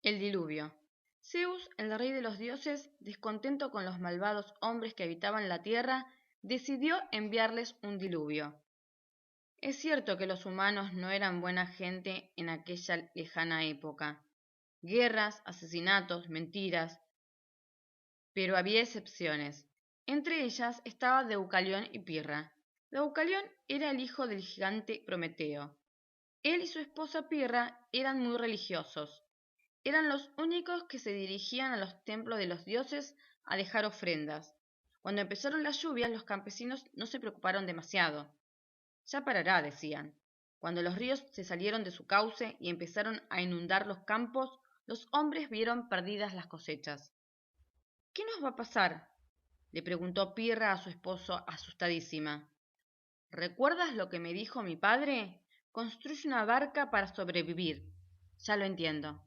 El diluvio. Zeus, el rey de los dioses, descontento con los malvados hombres que habitaban la tierra, decidió enviarles un diluvio. Es cierto que los humanos no eran buena gente en aquella lejana época. Guerras, asesinatos, mentiras. Pero había excepciones. Entre ellas estaba Deucalión y Pirra. Deucalión era el hijo del gigante Prometeo. Él y su esposa Pirra eran muy religiosos. Eran los únicos que se dirigían a los templos de los dioses a dejar ofrendas. Cuando empezaron las lluvias, los campesinos no se preocuparon demasiado. Ya parará, decían. Cuando los ríos se salieron de su cauce y empezaron a inundar los campos, los hombres vieron perdidas las cosechas. ¿Qué nos va a pasar?, le preguntó Pirra a su esposo, asustadísima. ¿Recuerdas lo que me dijo mi padre? Construye una barca para sobrevivir. Ya lo entiendo.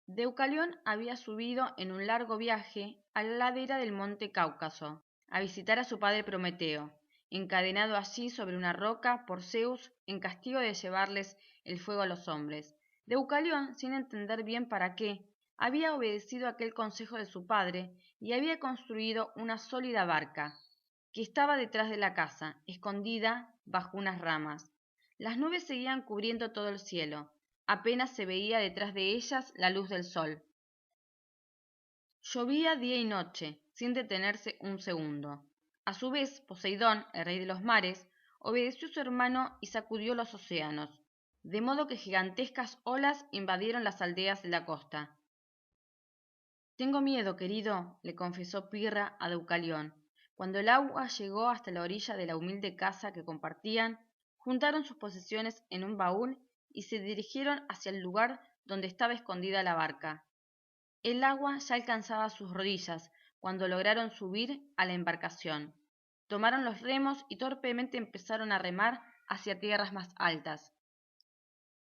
Deucalión había subido en un largo viaje a la ladera del monte Cáucaso a visitar a su padre Prometeo, encadenado allí sobre una roca por Zeus en castigo de llevarles el fuego a los hombres. Deucalión, sin entender bien para qué, había obedecido aquel consejo de su padre y había construido una sólida barca, que estaba detrás de la casa, escondida bajo unas ramas. Las nubes seguían cubriendo todo el cielo. Apenas se veía detrás de ellas la luz del sol. Llovía día y noche, sin detenerse un segundo. A su vez, Poseidón, el rey de los mares, obedeció a su hermano y sacudió los océanos, de modo que gigantescas olas invadieron las aldeas de la costa. Tengo miedo, querido, le confesó Pirra a Deucalión. Cuando el agua llegó hasta la orilla de la humilde casa que compartían, juntaron sus posesiones en un baúl y se dirigieron hacia el lugar donde estaba escondida la barca. El agua ya alcanzaba sus rodillas cuando lograron subir a la embarcación. Tomaron los remos y torpemente empezaron a remar hacia tierras más altas.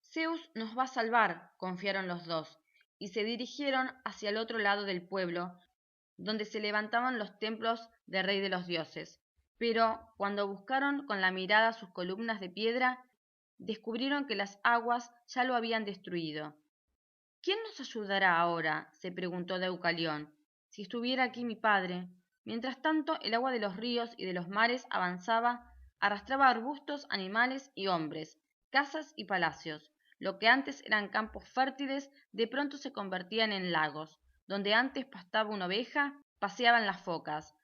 Zeus nos va a salvar, confiaron los dos, y se dirigieron hacia el otro lado del pueblo, donde se levantaban los templos del rey de los dioses. Pero cuando buscaron con la mirada sus columnas de piedra, descubrieron que las aguas ya lo habían destruido. ¿Quién nos ayudará ahora?, se preguntó Deucalión. Si estuviera aquí mi padre. Mientras tanto, el agua de los ríos y de los mares avanzaba, arrastraba arbustos, animales y hombres, casas y palacios. Lo que antes eran campos fértiles, de pronto se convertían en lagos. Donde antes pastaba una oveja, paseaban las focas.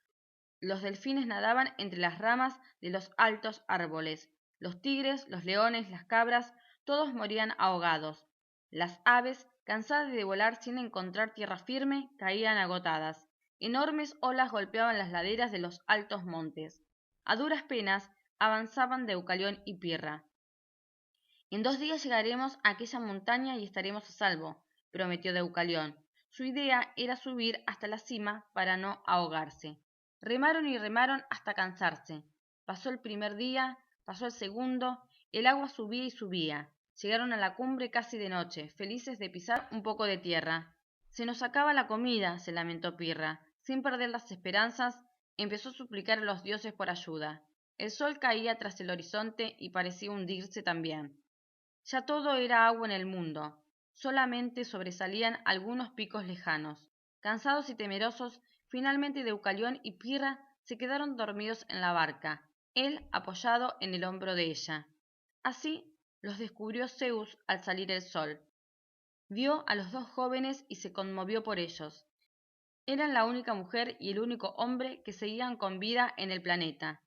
Los delfines nadaban entre las ramas de los altos árboles. Los tigres, los leones, las cabras, todos morían ahogados. Las aves, cansadas de volar sin encontrar tierra firme, caían agotadas. Enormes olas golpeaban las laderas de los altos montes. A duras penas avanzaban Deucalión y Pirra. En 2 días llegaremos a aquella montaña y estaremos a salvo, prometió Deucalión. Su idea era subir hasta la cima para no ahogarse. Remaron y remaron hasta cansarse. Pasó el primer día, pasó el segundo, el agua subía y subía. Llegaron a la cumbre casi de noche, felices de pisar un poco de tierra. Se nos acaba la comida, se lamentó Pirra. Sin perder las esperanzas, empezó a suplicar a los dioses por ayuda. El sol caía tras el horizonte y parecía hundirse también. Ya todo era agua en el mundo. Solamente sobresalían algunos picos lejanos. Cansados y temerosos, finalmente Deucalión y Pirra se quedaron dormidos en la barca, él apoyado en el hombro de ella. Así los descubrió Zeus al salir el sol. Vio a los 2 jóvenes y se conmovió por ellos. Eran la única mujer y el único hombre que seguían con vida en el planeta.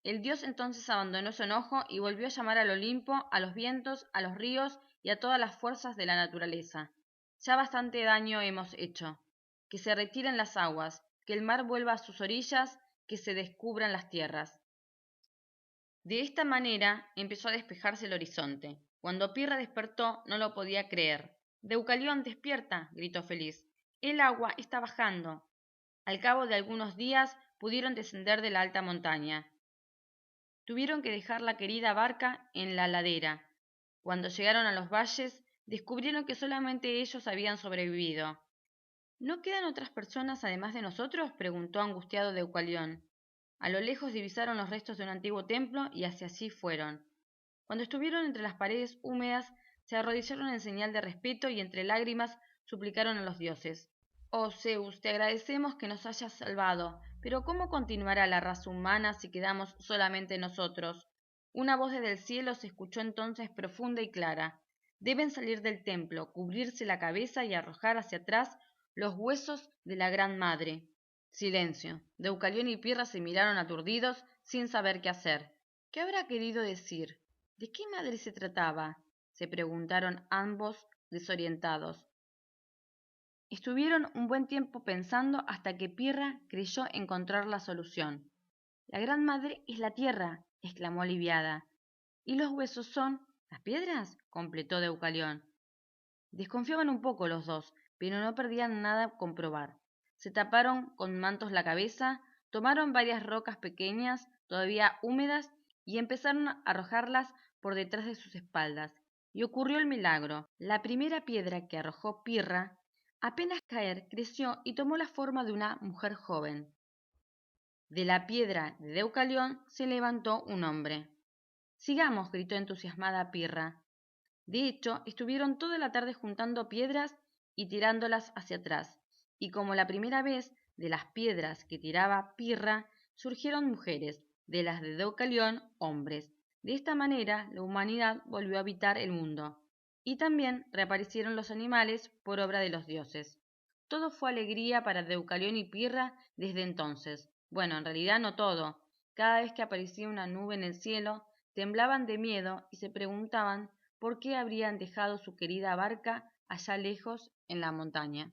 El dios entonces abandonó su enojo y volvió a llamar al Olimpo, a los vientos, a los ríos y a todas las fuerzas de la naturaleza. Ya bastante daño hemos hecho. Que se retiren las aguas, que el mar vuelva a sus orillas, que se descubran las tierras. De esta manera empezó a despejarse el horizonte. Cuando Pirra despertó, no lo podía creer. «Deucalión, despierta», gritó feliz. «El agua está bajando». Al cabo de algunos días pudieron descender de la alta montaña. Tuvieron que dejar la querida barca en la ladera. Cuando llegaron a los valles, descubrieron que solamente ellos habían sobrevivido. ¿No quedan otras personas además de nosotros?, preguntó angustiado Deucalión. A lo lejos divisaron los restos de un antiguo templo y hacia allí fueron. Cuando estuvieron entre las paredes húmedas, se arrodillaron en señal de respeto y entre lágrimas suplicaron a los dioses. Oh Zeus, te agradecemos que nos hayas salvado, pero ¿cómo continuará la raza humana si quedamos solamente nosotros? Una voz desde el cielo se escuchó entonces profunda y clara. Deben salir del templo, cubrirse la cabeza y arrojar hacia atrás los huesos de la Gran Madre. Silencio. Deucalión y Pirra se miraron aturdidos, sin saber qué hacer. ¿Qué habrá querido decir? ¿De qué madre se trataba? Se preguntaron ambos, desorientados. Estuvieron un buen tiempo pensando hasta que Pirra creyó encontrar la solución. La Gran Madre es la tierra, exclamó aliviada. ¿Y los huesos son las piedras? Completó Deucalión. Desconfiaban un poco los dos, pero no perdían nada con probar. Se taparon con mantos la cabeza, tomaron varias rocas pequeñas, todavía húmedas, y empezaron a arrojarlas por detrás de sus espaldas. Y ocurrió el milagro. La primera piedra que arrojó Pirra, apenas caer, creció y tomó la forma de una mujer joven. De la piedra de Deucalión se levantó un hombre. Sigamos, gritó entusiasmada Pirra. De hecho, estuvieron toda la tarde juntando piedras y tirándolas hacia atrás, y como la primera vez, de las piedras que tiraba Pirra surgieron mujeres, de las de Deucalión hombres. De esta manera la humanidad volvió a habitar el mundo, y también reaparecieron los animales por obra de los dioses. Todo fue alegría para Deucalión y Pirra desde entonces. Bueno, en realidad no todo. Cada vez que aparecía una nube en el cielo, temblaban de miedo y se preguntaban por qué habrían dejado su querida barca allá lejos en la montaña.